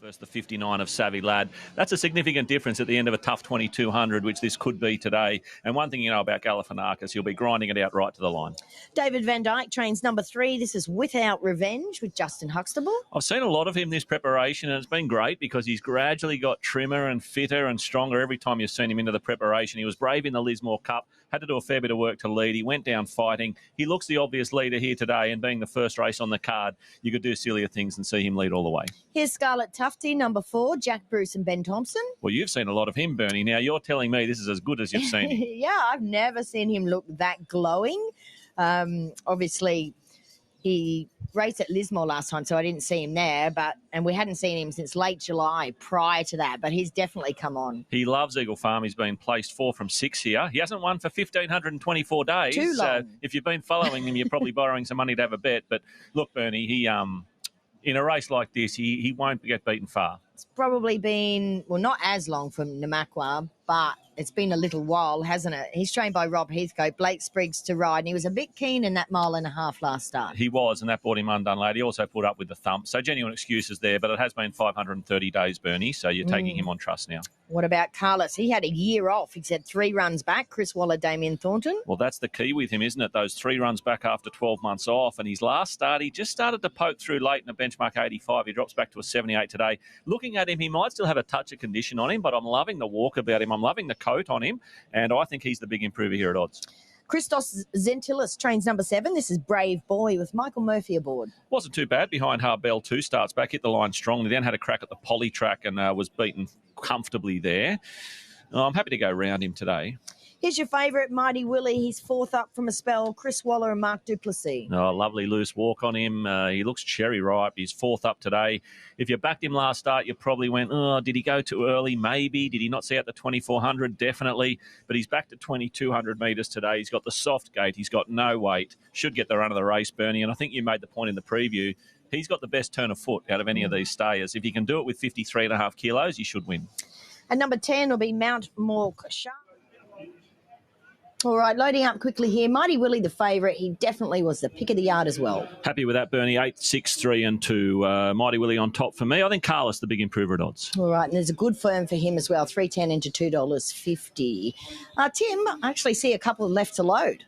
versus the 59 of Savvy Lad. That's a significant difference at the end of a tough 2200, which this could be today. And one thing you know about Galifianakis, he'll be grinding it out right to the line. David Van Dyke trains number 3. This is Without Revenge with Justin Huxtable. I've seen a lot of him this preparation, and it's been great because he's gradually got trimmer and fitter and stronger every time you've seen him into the preparation. He was brave in the Lismore Cup, had to do a fair bit of work to lead. He went down fighting. He looks the obvious leader here today, and being the first race on the card, you could do sillier things and see him lead all the way. Here's Scarlet Tufty, number 4, Jack Bruce and Ben Thompson. Well, you've seen a lot of him, Bernie. Now, you're telling me this is as good as you've seen him. Yeah, I've never seen him look that glowing. Obviously, he raced at Lismore last time, so I didn't see him there. And we hadn't seen him since late July prior to that, but he's definitely come on. He loves Eagle Farm. He's been placed 4 from 6 here. He hasn't won for 1,524 days. Too long. If you've been following him, you're probably borrowing some money to have a bet. But look, Bernie, he in a race like this, he won't get beaten far. It's probably been, well, not as long from Namakwa, but it's been a little while, hasn't it? He's trained by Rob Heathcote, Blake Spriggs to ride, and he was a bit keen in that 1.5 miles last start. He was, and that brought him undone late. He also put up with the thump. So genuine excuses there, but it has been 530 days, Bernie, so you're taking him on trust now. What about Carlos? He had a year off. He's had 3 runs back. Chris Waller, Damien Thornton. Well, that's the key with him, isn't it? Those 3 runs back after 12 months off. And his last start, he just started to poke through late in a benchmark 85. He drops back to a 78 today. Looking at him, he might still have a touch of condition on him, but I'm loving the walk about him. I'm loving the coat on him, and I think he's the big improver here at odds. Christos Zentilis trains number 7. This is Brave Boy with Michael Murphy aboard. Wasn't too bad behind Harbell. 2 starts back, hit the line strongly, then had a crack at the poly track and was beaten comfortably there. I'm happy to go round him today. Here's your favourite, Mighty Willie. He's 4th up from a spell. Chris Waller and Mark Duplessis. Oh, lovely loose walk on him. He looks cherry ripe. He's 4th up today. If you backed him last start, you probably went, oh, did he go too early? Maybe. Did he not see out the 2,400? Definitely. But he's back to 2,200 metres today. He's got the soft gait. He's got no weight. Should get the run of the race, Bernie. And I think you made the point in the preview. He's got the best turn of foot out of any of these stayers. If he can do it with 53.5 kilos, he should win. And number 10 will be Mount Mork Shark. All right, loading up quickly here. Mighty Willie, the favourite. He definitely was the pick of the yard as well. Happy with that, Bernie. 8, 6, 3 and 2. Mighty Willie on top for me. I think Carlos, the big improver at odds. All right, and there's a good firm for him as well, 310 into $2.50. Tim, I actually see a couple left to load.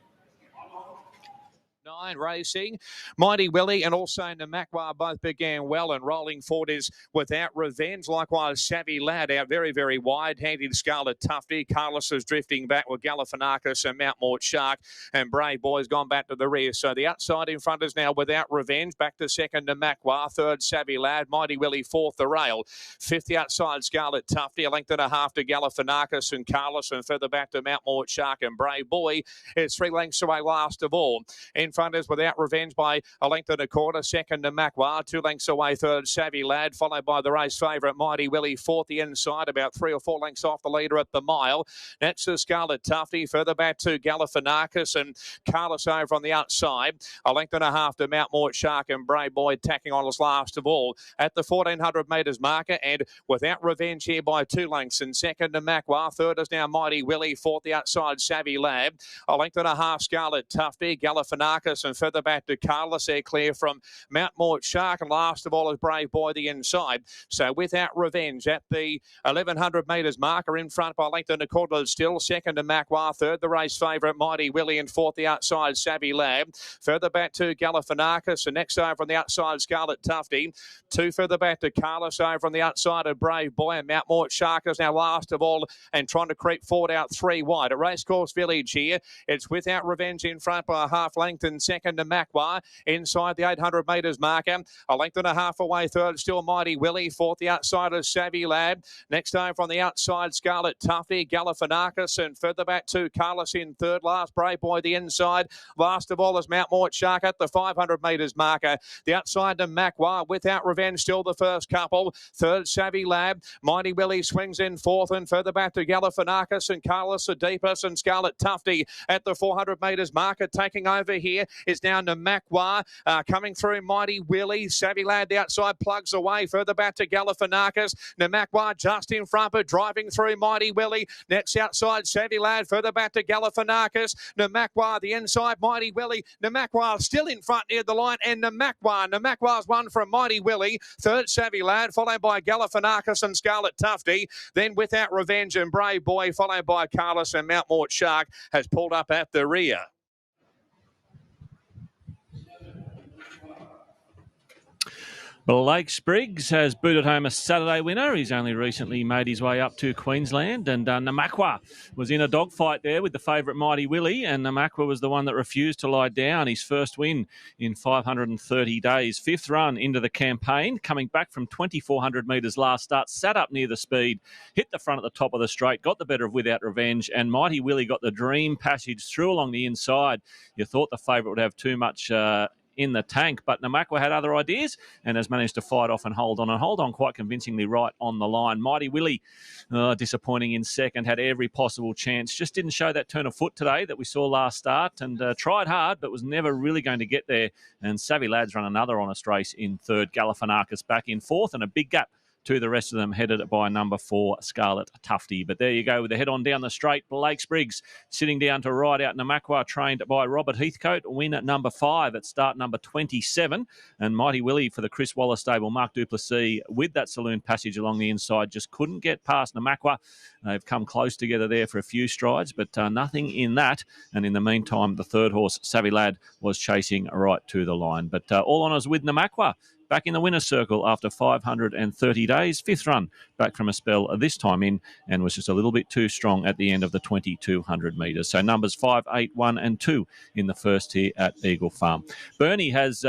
Racing. Mighty Willie and also Namakwa both began well, and rolling forward is Without Revenge. Likewise, Savvy Lad out very, very wide-handed. Scarlet Tufty. Carlos is drifting back with Galifianakis and Mount Mort Shark, and Brave Boy's gone back to the rear. So the outside in front is now Without Revenge. Back to second Namakwa. Third, Savvy Lad. Mighty Willie 4th, the rail. 5th, the outside, Scarlet Tufty. A length and a half to Galifianakis and Carlos, and further back to Mount Mort Shark and Brave Boy. It's 3 lengths away last of all. In front is Without Revenge by a length and a quarter. Second to Namakwa, 2 lengths away. Third, Savvy Lad, followed by the race favourite Mighty Willie. 4th, the inside, about 3 or 4 lengths off the leader at the mile. That's the Scarlet Tufty. Further back to Galifianakis and Carlos over on the outside. A length and a half to Mount Mort Shark and Brave Boy tacking on as last of all at the 1,400 metres marker, and Without Revenge here by 2 lengths. And second to Namakwa. Third is now Mighty Willie. 4th, the outside, Savvy Lad. A length and a half, Scarlet Tufty. Galifianakis, and further back to Carlos there, clear from Mount Mort Shark, and last of all is Brave Boy the inside. So Without Revenge at the 1,100 metres marker, in front by a length and a quarter still. Second to Namakwa. Third, the race favourite Mighty Willie, and 4th, the outside, Savvy Lad. Further back to Galifianakis, and next over on the outside, Scarlet Tufty. 2 further back to Carlos over on the outside of Brave Boy, and Mount Mort Shark is now last of all and trying to creep forward out 3 wide. At Racecourse Village here, it's Without Revenge in front by a half length, and second to Namakwa inside the 800 metres marker. A length and a half away. Third, still Mighty Willie. 4th, the outside is Savvy Lad. Next over on the outside, Scarlet Tufty. Galifianakis, and further back to Carlos in third. Last, Brave Boy the inside. Last of all is Mount Mort Shark at the 500 metres marker. The outside to Namakwa. Without Revenge still the first couple. Third, Savvy Lad. Mighty Willie swings in 4th, and further back to Galifianakis and Carlos the deepest, and Scarlet Tufty at the 400 metres marker taking over here is now Namakwa coming through. Mighty Willie, Savvy Lad outside, plugs away. Further back to Galifianakis. Namakwa just in front, but driving through Mighty Willie. Next outside, Savvy Lad. Further back to Galifianakis. Namakwa the inside, Mighty Willie. Namakwa still in front near the line, and Namakwa's one from Mighty Willie. Third, Savvy Lad, followed by Galifianakis and Scarlet Tufty. Then Without Revenge and Brave Boy, followed by Carlos and Mount Mort Shark, has pulled up at the rear. Blake Spriggs has booted home a Saturday winner. He's only recently made his way up to Queensland. And Namakwa was in a dogfight there with the favourite Mighty Willie. And Namakwa was the one that refused to lie down. His first win in 530 days. Fifth run into the campaign. Coming back from 2,400 metres last start. Sat up near the speed. Hit the front at the top of the straight. Got the better of Without Revenge. And Mighty Willie got the dream passage through along the inside. You thought the favourite would have too much in the tank, but Namakwa had other ideas and has managed to fight off and hold on quite convincingly right on the line. Mighty Willie, disappointing in second, had every possible chance. Just didn't show that turn of foot today that we saw last start and tried hard, but was never really going to get there. And Savvy Lad's run another honest race in third. Galifianakis back in fourth, and a big gap to the rest of them, headed by number 4, Scarlet Tufty. But there you go with the head on down the straight. Blake Spriggs sitting down to ride out Namakwa, trained by Robert Heathcote. Win at number 5 at start number 27. And Mighty Willie for the Chris Waller stable. Mark Duplessis with that saloon passage along the inside. Just couldn't get past Namakwa. They've come close together there for a few strides, but nothing in that. And in the meantime, the third horse, Savvy Lad, was chasing right to the line. But all honours with Namakwa. Back in the winner's circle after 530 days. Fifth run back from a spell this time in, and was just a little bit too strong at the end of the 2,200 metres. So numbers 5, 8, 1 and 2 in the first here at Eagle Farm. Bernie has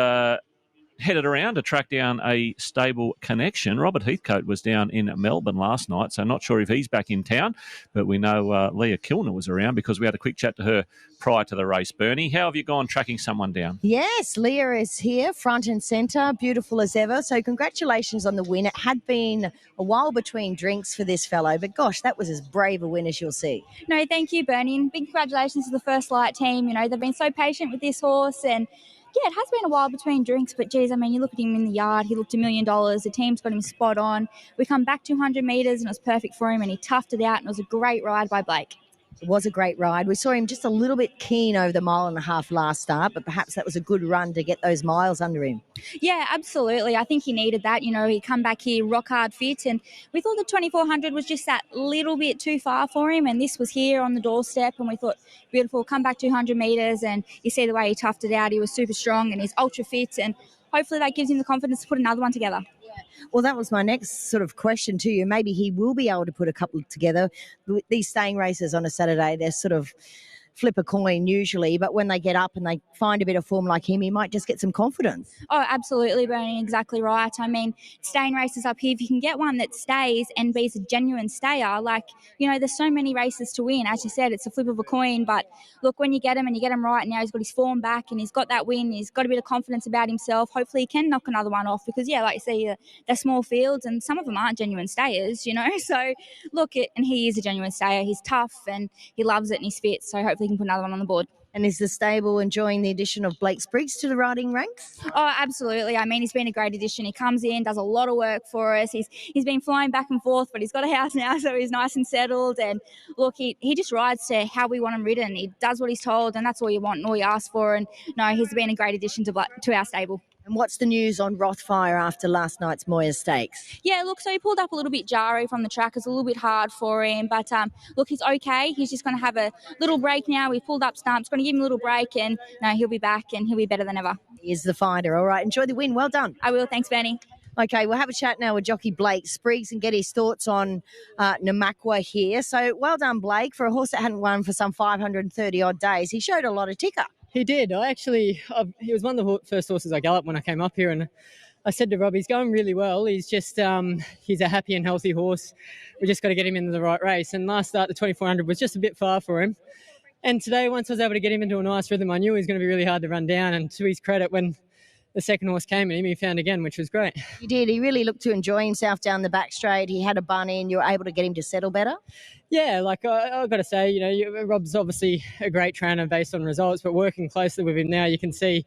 headed around to track down a stable connection. Robert Heathcote was down in Melbourne last night, so not sure if he's back in town, but we know Leah Kilner was around because we had a quick chat to her prior to the race. Bernie, how have you gone tracking someone down? Yes, Leah is here, front and centre, beautiful as ever. So congratulations on the win. It had been a while between drinks for this fellow, but gosh, that was as brave a win as you'll see. No, thank you, Bernie. And big congratulations to the First Light team. You know, they've been so patient with this horse, and yeah, it has been a while between drinks, but geez, I mean, you look at him in the yard, he looked $1 million. The team's got him spot on. We come back 200 metres and it was perfect for him, and he toughed it out, and it was a great ride by Blake. It was a great ride. We saw him just a little bit keen over the 1.5 mile last start, but perhaps that was a good run to get those miles under him. Yeah, absolutely. I think he needed that. You know, he come back here rock hard fit, and we thought the 2,400 was just that little bit too far for him, and this was here on the doorstep, and we thought, beautiful, come back 200 metres, and you see the way he toughed it out. He was super strong, and he's ultra fit, and hopefully that gives him the confidence to put another one together. Well, that was my next sort of question to you. Maybe he will be able to put a couple together. These staying races on a Saturday, they're sort of flip a coin usually, but when they get up and they find a bit of form like him, he might just get some confidence. Oh, absolutely, Bernie, exactly right. I mean, staying races up here, if you can get one that stays and be a genuine stayer, like, you know, there's so many races to win. As you said, it's a flip of a coin, but look, when you get him and you get him right, now he's got his form back and he's got that win, he's got a bit of confidence about himself. Hopefully he can knock another one off because, yeah, like you say, they're small fields and some of them aren't genuine stayers, you know. So, look, and he is a genuine stayer. He's tough and he loves it and he's fit, so hopefully he can put another one on the board. And is the stable enjoying the addition of Blake Spriggs to the riding ranks? Oh, absolutely. I mean, he's been a great addition. He comes in, does a lot of work for us. He's been flying back and forth, but he's got a house now, so he's nice and settled. And look, he just rides to how we want him ridden. He does what he's told, and that's all you want and all you ask for. And no, he's been a great addition to our stable. And what's the news on Rothfire after last night's Moya Stakes? Yeah, look, so he pulled up a little bit jarry from the track. It's a little bit hard for him, but look, he's okay. He's just going to have a little break now. We've pulled up stumps, going to give him a little break, and no, he'll be back and he'll be better than ever. He is the fighter. All right, enjoy the win. Well done. I will. Thanks, Bernie. Okay, we'll have a chat now with jockey Blake Spriggs and get his thoughts on Namakwa here. So well done, Blake, for a horse that hadn't won for some 530 odd days. He showed a lot of ticker. He did. He was one of the first horses I galloped when I came up here, and I said to Rob, he's going really well. He's just, he's a happy and healthy horse. We just got to get him into the right race. And last start, the 2,400 was just a bit far for him. And today, once I was able to get him into a nice rhythm, I knew he was going to be really hard to run down. And to his credit, when the second horse came at him, he found again, which was great. He did. He really looked to enjoy himself down the back straight. He had a bun in. You were able to get him to settle better. Yeah, like I've got to say, Rob's obviously a great trainer based on results, but working closely with him now, you can see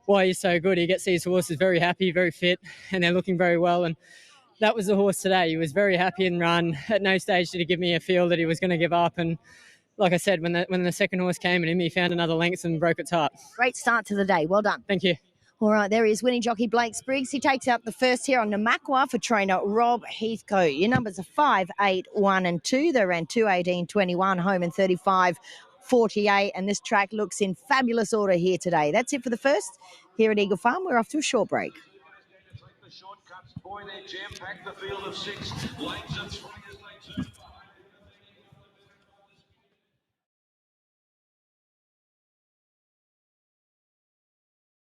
why he's so good. He gets these horses very happy, very fit, and they're looking very well. And that was the horse today. He was very happy and run. At no stage did he give me a feel that he was going to give up. And like I said, when the second horse came at him, he found another length and broke its heart. Great start to the day. Well done. Thank you. All right, there he is, winning jockey Blake Spriggs. He takes out the first here on Namakwa for trainer Rob Heathcote. Your numbers are 5, 8, 1 and 2. They ran 2, 18, 21, home and 35, 48. And this track looks in fabulous order here today. That's it for the first here at Eagle Farm. We're off to a short break.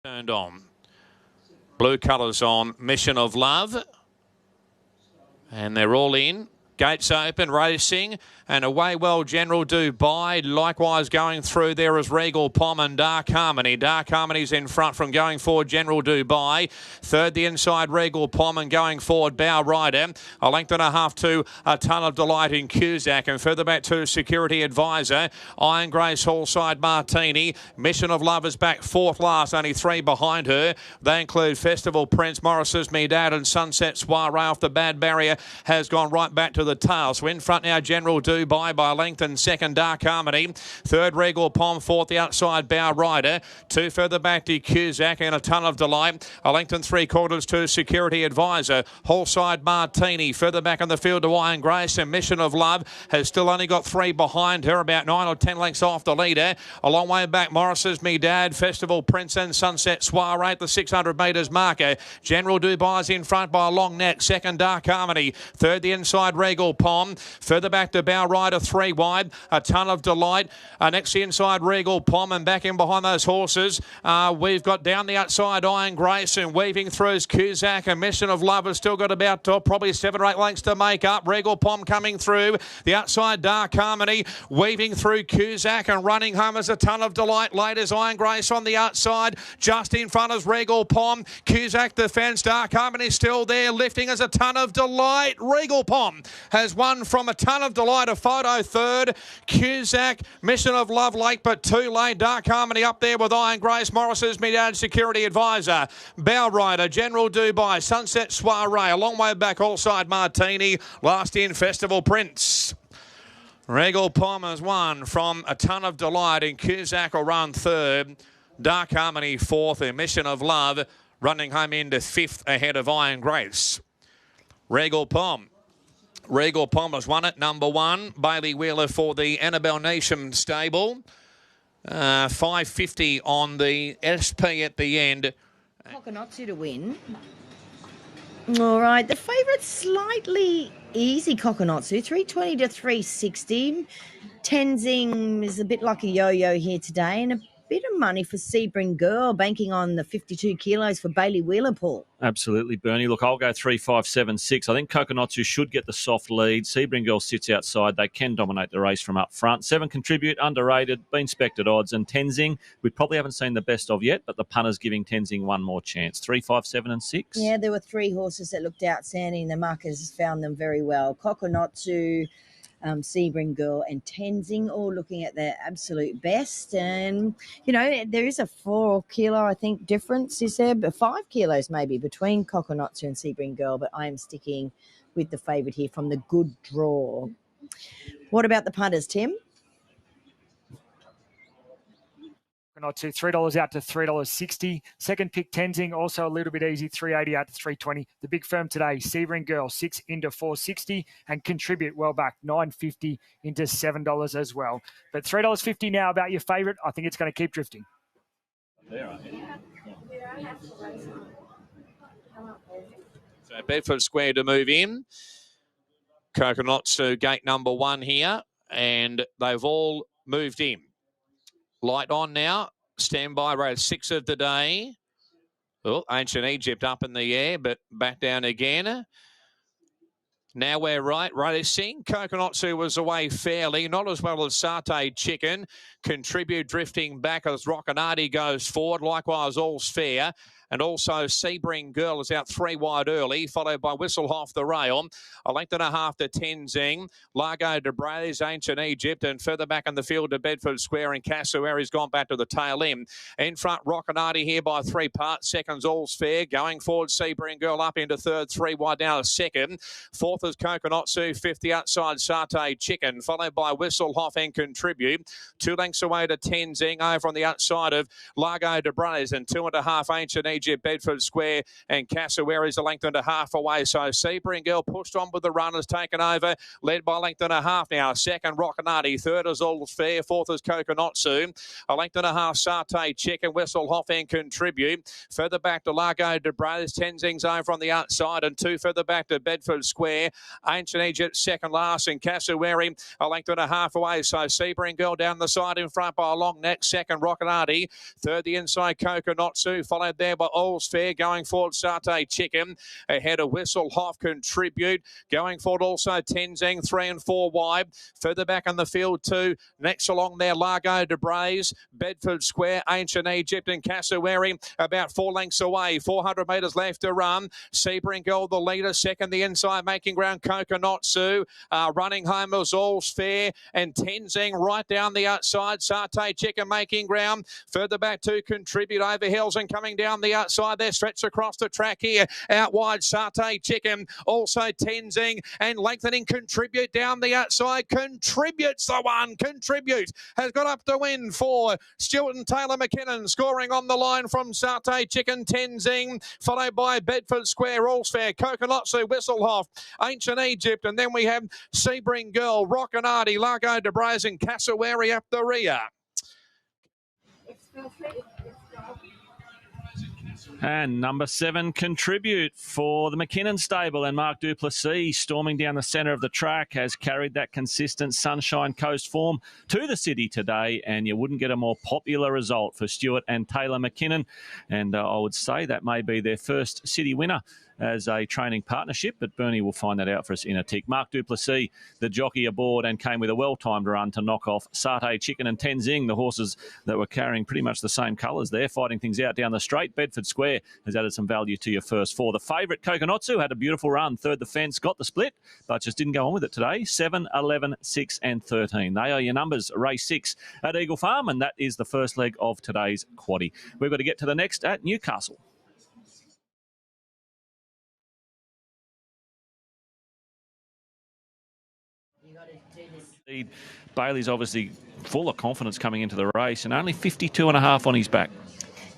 Turned on. Blue colours on. Mission of Love. And they're all in. Gates open, racing, and away well General Dubai. Likewise going through there is Regal Pom and Dark Harmony. Dark Harmony's in front from going forward General Dubai. Third the inside Regal Pom and going forward Bow Rider. A length and a half to Aton Of Delight in Cusack, and further back to Security Advisor. Iron Grace Hallside Martini. Mission of Love is back fourth last, only 3 behind her. They include Festival Prince, Morris's Me Dad and Sunset Soiree off the bad barrier has gone right back to the tail. So in front now General Dubai by a length, and second Dark Harmony. Third Regal Pom, fourth the outside Bow Rider. 2 further back to Cusack and Aton Of Delight. A length and 3/4 to Security Advisor. Hallside Martini further back on the field to Iron Grace, and Mission of Love has still only got 3 behind her, about 9 or 10 lengths off the leader. A long way back Morris's Me Dad, Festival Prince and Sunset Soiree at the 600 metres marker. General Dubai's in front by a long neck. Second Dark Harmony. Third the inside Regal Pom. Further back to Bow Rider 3 wide. A Ton of Delight. Next the inside Regal Pom, and back in behind those horses we've got down the outside Iron Grace, and weaving through is Cusack, and Mission of Love has still got about probably 7 or 8 lengths to make up. Regal Pom coming through. The outside Dark Harmony weaving through Cusack, and running home as A Ton of Delight. Late as Iron Grace on the outside. Just in front is Regal Pom. Cusack the fence. Dark Harmony still there, lifting as A Ton of Delight. Regal Pom has won from A Ton of Delight, a photo third. Cusack, Mission of Love late but too late. Dark Harmony up there with Iron Grace, Morris's Me Dad, Security Advisor. Bow Rider, General Dubai, Sunset Soiree, a long way back Allside Martini. Last in Festival Prince. Regal Pom has won from A Ton of Delight, and Cusack will run third. Dark Harmony fourth, and Mission of Love running home into fifth ahead of Iron Grace. Regal Pom. Regal Pom has won it, number 1. Bailey Wheeler for the Annabelle Nation stable. 550 on the SP at the end. Kokonotsu to win. All right, the favourite's slightly easy, Kokonotsu, 320 to 360. Tenzing is a bit like a yo-yo here today, and a bit of money for Sebring Girl, banking on the 52 kilos for Bailey Wheeler, Paul. Absolutely, Bernie. Look, I'll go 3, 5, 7, 6. I think Kokonotsu should get the soft lead. Sebring Girl sits outside. They can dominate the race from up front. 7 Contribute, underrated, been spected odds. And Tenzing, we probably haven't seen the best of yet, but the punter's giving Tenzing one more chance. 3, 5, 7 and 6. Yeah, there were 3 horses that looked outstanding. The markers found them very well. Kokonotsu, Sebring Girl and Tenzing all looking at their absolute best. And, there is a 4 kilo, I think, difference, is there? But 5 kilos maybe between Kokonotsu and Sebring Girl, but I am sticking with the favourite here from the good draw. What about the punters, Tim? Kokonotsu, $3 out to $3.60. Second pick Tenzing, also a little bit easy, $3.80 out to $3.20. The big firm today, Sebring Girl, 6 into $4.60, and Contribute well back, $9.50 into $7 as well. But $3.50 now about your favourite. I think it's going to keep drifting. So Bedford Square to move in. Kokonotsu gate number 1 here, and they've all moved in. Light on now. Stand by, race 6 of the day. Oh, Ancient Egypt up in the air, but back down again. Now we're right. Racing. Kokonotsu was away fairly, not as well as Satay Chicken. Contribute drifting back as Rockinati goes forward. Likewise, All's Fair. And also Sebring Girl is out 3 wide early, followed by Whistle Off the Rail. A length and a half to Tenzing. Largo de Brays, Ancient Egypt, and further back in the field to Bedford Square, and Cassowari's gone back to the tail end. In front, Rockinati here by 3 parts. Seconds, All's Fair. Going forward, Sebring Girl up into third, 3 wide now to second. Fourth is Coconut-Sue, 50 outside Satay Chicken, followed by Whistle Off and Contribute. 2 lengths away to Tenzing, over on the outside of Largo de Brays, and 2.5 Ancient Egypt, Bedford Square, and Cassowari's a length and a half away. So Sebring Girl pushed on with the runners, taken over, led by a length and a half now. Second, Rockinati. Third is All's Fair. Fourth is Coconut-Sue. A length and a half, Satay Chicken, Whistle Off and Contribute. Further back to Largo de Brays. Tenzing's over on the outside, and 2 further back to Bedford Square. Ancient Egypt second last, and Cassowary a length and a half away. So Sebring Girl down the side in front by a long neck. Second, Rockinati. Third, the inside Coconut-Sue, followed there by All's Fair. Going forward, Satay Chicken. Ahead of Whistle Off Contribute. Going forward also Tenzing, 3 and 4 wide. Further back in the field too. Next along there, Largo de Brays, Bedford Square, Ancient Egypt, and Cassowary about 4 lengths away. 400 metres left to run. Sebring Girl the leader. Second, the inside making ground, Coconut-Sue. Running home was All's Fair, and Tenzing right down the outside. Satay Chicken making ground. Further back to Contribute over hills, and coming down the outside there, stretched across the track here. Out wide, Satay Chicken. Also Tenzing, and lengthening Contribute down the outside. Contribute's the one. Contribute has got up to win for Stuart and Taylor McKinnon. Scoring on the line from Satay Chicken, Tenzing, followed by Bedford Square, All's Fair, Coconut-Sue, Whistle Off, Ancient Egypt, and then we have Sebring Girl, Rockinati, Largo de Brays, and Cassowary up the rear. And number 7, Contribute for the McKinnon stable, and Mark Duplessis storming down the centre of the track has carried that consistent Sunshine Coast form to the city today, and you wouldn't get a more popular result for Stuart and Taylor McKinnon, and I would say that may be their first city winner as a training partnership, but Bernie will find that out for us in a tick. Mark Duplessis, the jockey aboard, and came with a well-timed run to knock off Satay Chicken and Tenzing, the horses that were carrying pretty much the same colours there, fighting things out down the straight. Bedford Square has added some value to your first 4. The favourite, Coconut-Sue, had a beautiful run. Third, the fence, got the split, but just didn't go on with it today. 7, 11, 6 and 13. They are your numbers. Race 6 at Eagle Farm, and that is the first leg of today's quaddie. We've got to get to the next at Newcastle. Bailey's obviously full of confidence coming into the race, and only 52.5 on his back.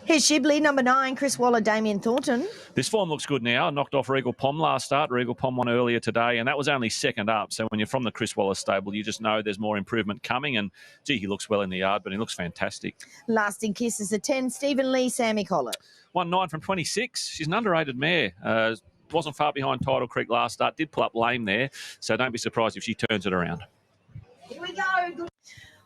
Here's Shibli, number 9, Chris Waller, Damien Thornton. This form looks good now. Knocked off Regal Pom last start. Regal Pom won earlier today, and that was only second up. So when you're from the Chris Waller stable, you just know there's more improvement coming. And, gee, he looks well in the yard, but he looks fantastic. Lasting Kisses at 10, Stephen Lee, Sammy Collett. 1-9 from 26. She's an underrated mare. Wasn't far behind Tidal Creek last start. Did pull up lame there, so don't be surprised if she turns it around. Here we go.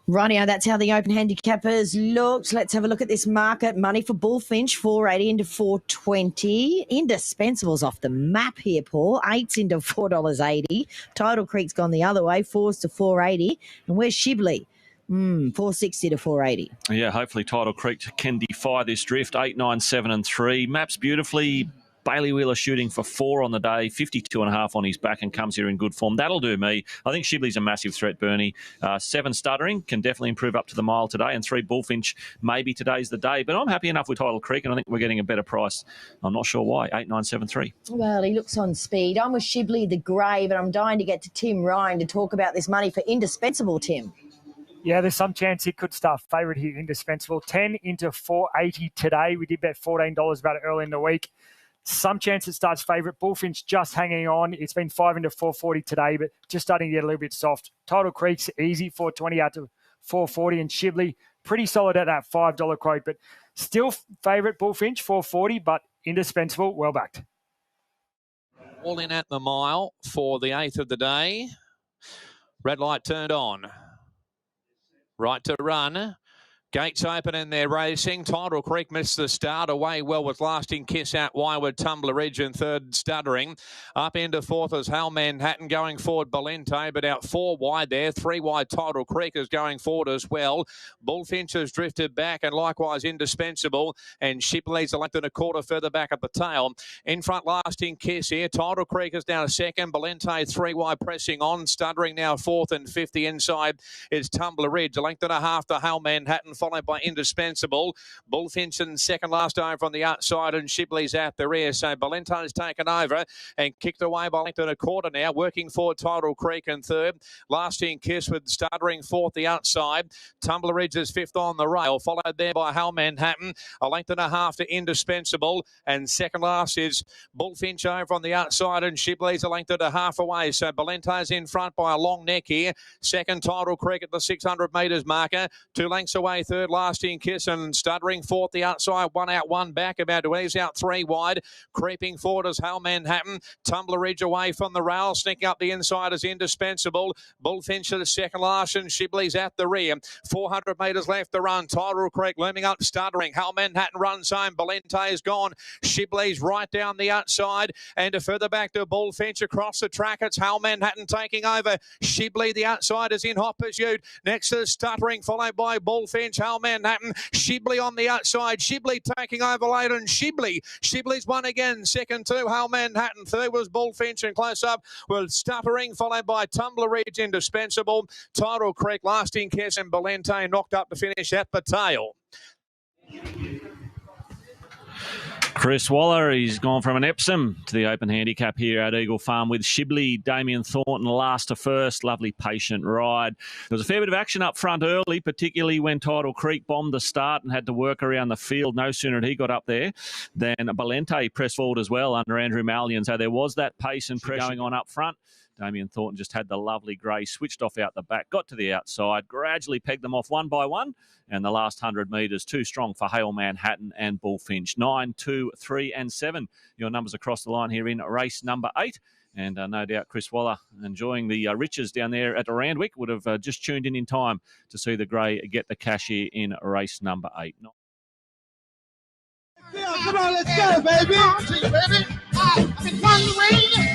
Rightio, that's how the open handicappers looked. Let's have a look at this market. Money for Bullfinch, 480 into 420. Indispensables off the map here, Paul. 8's into $4.80. Tidal Creek's gone the other way, 4's to 480. And where's Shibli? 460 to 480. Yeah, hopefully Tidal Creek can defy this drift. 8, 9, 7 and 3. Maps beautifully. Bailey Wheeler shooting for 4 on the day, 52.5 on his back, and comes here in good form. That'll do me. I think Shibley's a massive threat, Bernie. 7 Stuttering can definitely improve up to the mile today, and 3 Bullfinch, maybe today's the day. But I'm happy enough with Tidal Creek, and I think we're getting a better price. I'm not sure why. 8, 9, 7, 3. Well, he looks on speed. I'm with Shibli the grey, but I'm dying to get to Tim Ryan to talk about this money for Indispensable, Tim. Yeah, there's some chance he could start favourite here, Indispensable. 10 into 480 today. We did bet $14 about it early in the week. Some chance it starts favourite. Bullfinch just hanging on. It's been 5 into 440 today, but just starting to get a little bit soft. Tidal Creek's easy, 420 out to 440, and Shibli pretty solid at that $5 quote, but still favourite Bullfinch, 440, but Indispensable, well backed. All in at the mile for the 8th of the day. Red light turned on. Right to run. Gates open and they're racing. Tidal Creek missed the start. Away well with Lasting Kiss out wide with Tumbler Ridge in third, Stuttering. Up into fourth is Hal Manhattan going forward, Balente, but out 4 wide there. 3 wide, Tidal Creek is going forward as well. Bullfinch has drifted back and likewise Indispensable. And Shipley's elected a quarter further back at the tail. In front, Lasting Kiss here. Tidal Creek is down a second. Balente 3 wide pressing on. Stuttering now fourth and 50 inside is Tumbler Ridge. A length and a half to Hal Manhattan, followed by Indispensable. Bullfinch in second last over on the outside and Shibley's at the rear. So Balento's taken over and kicked away by length and a quarter now. Working forward, Tidal Creek in third. Lasting Kiss with Stuttering fourth the outside. Tumbler Ridge is fifth on the rail, followed there by Hal Manhattan. A length and a half to Indispensable. And second last is Bullfinch over on the outside and Shibley's a length and a half away. So Balento's in front by a long neck here. Second, Tidal Creek at the 600 metres marker. 2 lengths away, third, Lasting Kiss and Stuttering fourth the outside. 1 out, 1 back. About to ease out 3 wide. Creeping forward is Hal Manhattan. Tumbler Ridge away from the rail. Sneaking up the inside is Indispensable. Bullfinch to the second last and Shibley's at the rear. 400 metres left to run. Tidal Creek looming up, Stuttering. Hal Manhattan runs home. Balente is gone. Shibley's right down the outside and a further back to Bullfinch across the track. It's Hal Manhattan taking over. Shibley the outside is in hot pursuit. Next is Stuttering, followed by Bullfinch. Hal Manhattan. Shibley on the outside. Shibley taking over late and Shibley's won again. Second to Hal Manhattan. Third was Bullfinch and close up was Stuttering, followed by Tumbler Ridge, Indispensable. Tidal Creek, Lasting Kiss and Balente knocked up to finish at the tail. Chris Waller, he's gone from an Epsom to the open handicap here at Eagle Farm with Shibli, Damien Thornton last to first. Lovely patient ride. There was a fair bit of action up front early, particularly when Tidal Creek bombed the start and had to work around the field. No sooner had he got up there than Balente pressed forward as well under Andrew Mallion. So there was that pace and pressure going on up front. Damien Thornton just had the lovely grey, switched off out the back, got to the outside, gradually pegged them off one by one, and the last 100 metres too strong for Hale Manhattan and Bullfinch. 9, 2, 3 and 7. Your numbers across the line here in race number 8. And no doubt Chris Waller, enjoying the riches down there at Randwick, would have just tuned in time to see the grey get the cash here in race number 8. Yeah, come on, let's go, baby. I've been one way.